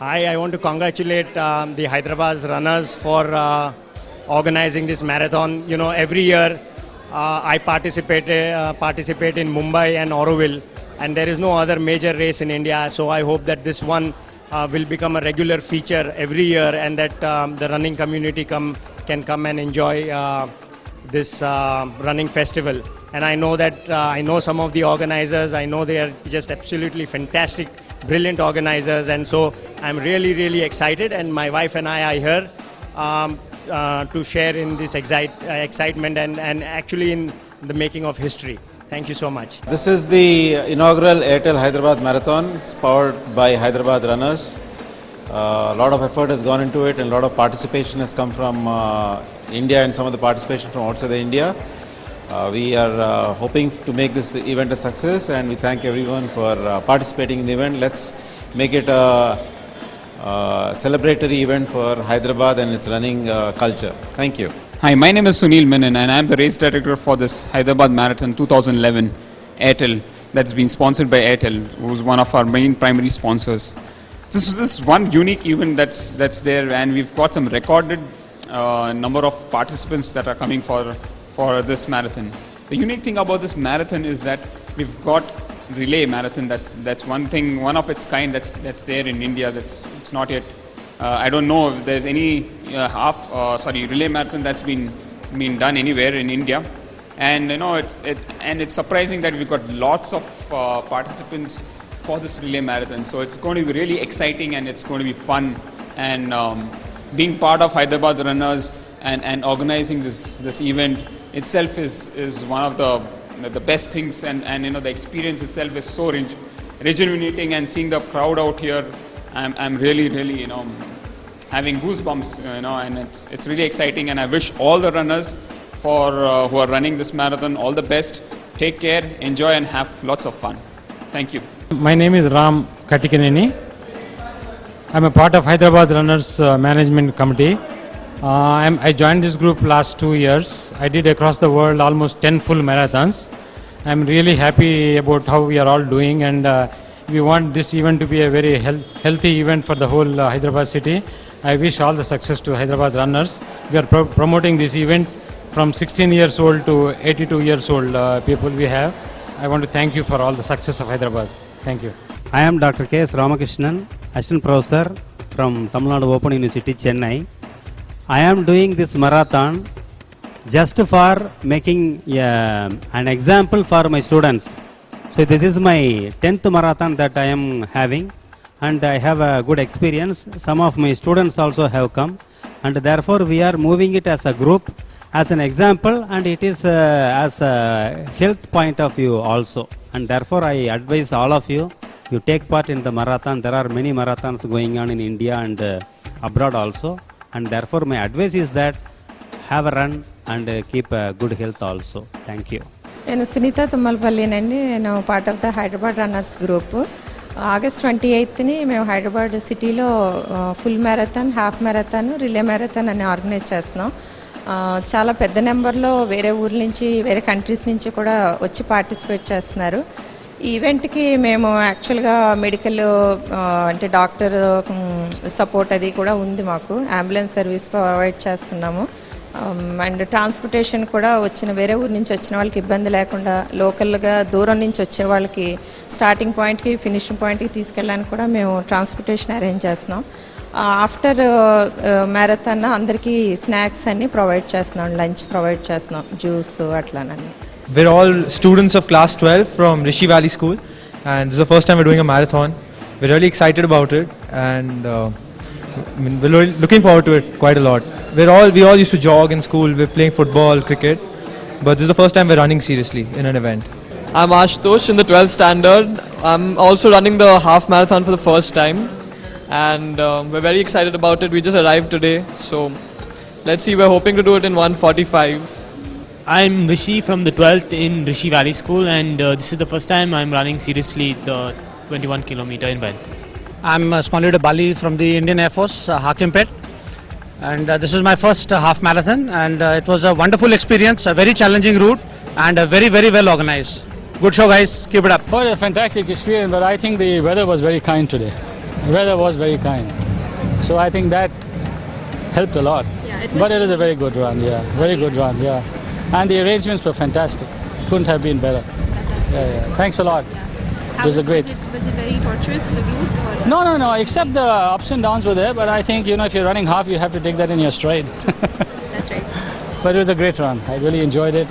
I want to congratulate the Hyderabad runners for organizing this marathon. You know, every year I participate in Mumbai and Auroville, and there is no other major race in India. So I hope that this one will become a regular feature every year, and that the running community can come and enjoy this running festival. And I know that I know some of the organizers. I know they are just absolutely fantastic, brilliant organizers, and so I'm really excited. And my wife and I are here to share in this excitement and actually in the making of history. Thank you so much. This is the inaugural Airtel Hyderabad Marathon. It's powered by Hyderabad runners. A lot of effort has gone into it, and a lot of participation has come from India and some of the participation from outside India. We are hoping to make this event a success, and we thank everyone for participating in the event. Let's make it a celebratory event for Hyderabad and its running culture. Thank you. Hi, my name is Sunil Menon, and I am the race director for this Hyderabad Marathon 2011 Airtel, that's been sponsored by Airtel, who's one of our main primary sponsors. This is one unique event that's there, and we've got some recorded number of participants that are coming for this marathon. The unique thing about this marathon is that we've got relay marathon. That's one thing, one of its kind that's there in India. It's not yet. I don't know if there's any relay marathon that's been done anywhere in India. And you know, it's surprising that we've got lots of participants for this relay marathon. So it's going to be really exciting, and it's going to be fun. And being part of Hyderabad runners and organizing this event itself is one of the best things, and you know, the experience itself is so rejuvenating, and seeing the crowd out here, I'm really you know, having goosebumps, you know, and it's really exciting. And I wish all the runners who are running this marathon all the best. Take care, enjoy, and have lots of fun. Thank you. My name is Ram Katikaneni. I'm a part of Hyderabad Runners Management Committee. I joined this group last 2 years. I did across the world almost 10 full marathons. I'm really happy about how we are all doing, and we want this event to be a very healthy event for the whole Hyderabad city. I wish all the success to Hyderabad runners. We are promoting this event from 16 years old to 82 years old people we have. I want to thank you for all the success of Hyderabad. Thank you. I am Dr. K.S. Ramakrishnan, Assistant Professor from Tamil Nadu Open University, Chennai. I am doing this marathon just for making an example for my students. So this is my 10th marathon that I am having, and I have a good experience. Some of my students also have come, and therefore we are moving it as a group, as an example, and it is as a health point of view also. And therefore I advise all of you, you take part in the marathon. There are many marathons going on in India and abroad also. And therefore my advice is that have a run and keep good health also. Thank you. నేను సునీత తుమ్మలపల్లినండి. నేను part of the Hyderabad runners group. August 28ని మేము హైదరాబాద్ సిటీలో full marathon, half marathon, relay marathon అని organize చేస్తున్నాం. చాలా పెద్ద నెంబర్లో వేరే ఊర్ల నుంచి, వేరే కంట్రీస్ నుంచి కూడా వచ్చి పార్టిసిపేట్ చేస్తున్నారు. ఈ ఈవెంట్కి మేము యాక్చువల్గా మెడికల్ అంటే డాక్టర్ సపోర్ట్ అది కూడా ఉంది. మాకు అంబులెన్స్ సర్వీస్ ప్రొవైడ్ చేస్తున్నాము. అండ్ ట్రాన్స్పోర్టేషన్ కూడా వేరే ఊరి నుంచి వచ్చిన వాళ్ళకి ఇబ్బంది లేకుండా, లోకల్గా దూరం నుంచి వచ్చే వాళ్ళకి స్టార్టింగ్ పాయింట్కి ఫినిషింగ్ పాయింట్కి తీసుకెళ్ళడానికి కూడా మేము ట్రాన్స్పోర్టేషన్ అరేంజ్ చేస్తున్నాం. ఆఫ్టర్ మ్యారథాన్ అందరికీ స్నాక్స్ అన్నీ ప్రొవైడ్ చేస్తున్నాం, లంచ్ ప్రొవైడ్ చేస్తున్నాం, juice అట్లానని. We're all students of class 12 from Rishi Valley School, and this is the first time we're doing a marathon. We're really excited about it, and we're looking forward to it quite a lot. We all used to jog in school. We're playing football, cricket, but this is the first time we're running seriously in an event. I'm Ashutosh in the 12th standard. I'm also running the half marathon for the first time, and we're very excited about it. We just arrived today, so let's see. We're hoping to do it in 1:45. I'm Rishi from the 12th in Rishi Valley School, and this is the first time I'm running seriously the 21-kilometer event. I'm Smolida Bali from the Indian Air Force, Hakimpet, and this is my first half marathon, and it was a wonderful experience, a very challenging route, and very well organized. Good show, guys. Keep it up. Well, a fantastic experience, but I think the weather was very kind today. weather was very kind. So I think that helped a lot. Yeah, But it was a very good run, yeah. Very good run, yeah. And the arrangements were fantastic. Couldn't have been better. Yeah. Thanks a lot. How was a great. Was it very tortuous, the route? Or? No. Except the ups and downs were there. But I think, if you're running half, you have to take that in your stride. That's right. But it was a great run. I really enjoyed it.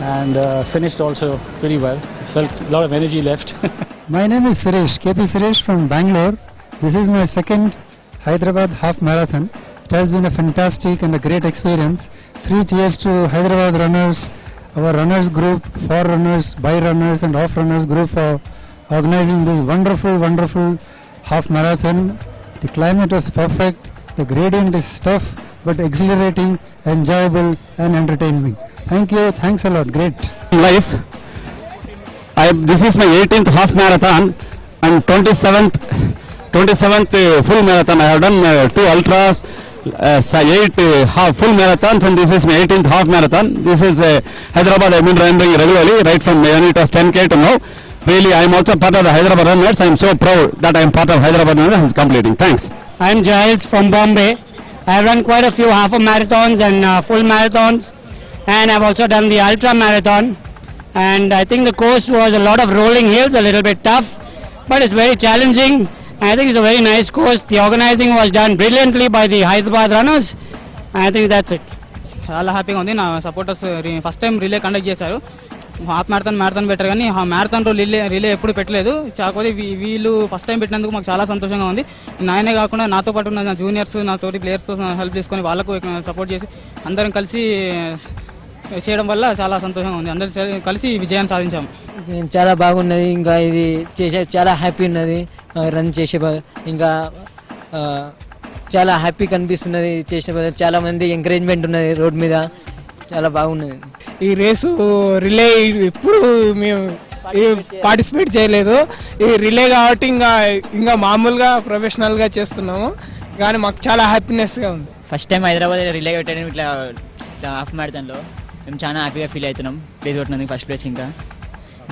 And finished also pretty well. Felt a lot of energy left. My name is Suresh, KP Suresh from Bangalore. This is my second Hyderabad half marathon. It has been a fantastic and a great experience. 3 cheers to Hyderabad runners, our runners group, for runners, by runners and off runners group for organizing this wonderful half marathon. The climate was perfect, the gradient is tough but exhilarating, enjoyable and entertaining. Thank you, thanks a lot, great. Life. This is my 18th half marathon and 27th full marathon. I have done 2 ultras, 8 half full marathons, and this is my 18th half marathon. This is Hyderabad. I have been running regularly right from when it was 10K to now. Really, I am also part of the Hyderabad runners. I am so proud that I am part of Hyderabad runners and completing. Thanks. I am Giles from Bombay. I have run quite a few half marathons and full marathons, and I have also done the ultra marathon. And I think the course was a lot of rolling hills, a little bit tough, but it's very challenging. I think it's a very nice course. The organizing was done brilliantly by the Hyderabad runners. I think that's it. చాలా హ్యాపీగా ఉంది. నా supporters first time relay conduct చేశారు. Half marathon పెట్టారు కానీ marathon relay ఎప్పుడు పెట్టలేదు. కాకపోతే వీళ్ళు ఫస్ట్ టైం పెట్టినందుకు మాకు చాలా సంతోషంగా ఉంది. నాయనే కాకుండా నాతో పాటు ఉన్న జూనియర్స్, నాతోటి ప్లేయర్స్తో హెల్ప్ చేసుకొని వాళ్ళకు సపోర్ట్ చేసి అందరం కలిసి చేయడం వల్ల చాలా సంతోషంగా ఉంది. అందరం కలిసి విజయాన్ని సాధించాము. చాలా బాగున్నది. ఇంకా ఇది చేసే చాలా హ్యాపీ ఉన్నది. రన్ చేసే ఇంకా చాలా హ్యాపీ కనిపిస్తున్నది. చేసిన చాలా మంది ఎంకరేజ్మెంట్ ఉన్నది రోడ్ మీద. చాలా బాగున్నది. ఈ రేసు రిలే ఇప్పుడు మేము పార్టిసిపేట్ చేయలేదు. ఈ రిలే కాబట్టి ఇంకా మామూలుగా ప్రొఫెషనల్గా చేస్తున్నాము, కానీ మాకు చాలా హ్యాపీనెస్గా ఉంది. ఫస్ట్ టైం హైదరాబాద్ రిలే పెట్టడం ఇట్లా హాఫ్ మ్యారథాన్లో మేము చాలా హ్యాపీగా ఫీల్ అవుతున్నాం. ప్లేస్ కొట్టినందుకు ఫస్ట్ ప్లేస్. ఇంకా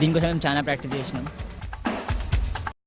దీనికోసం మేము చాలా ప్రాక్టీస్ చేసినాం.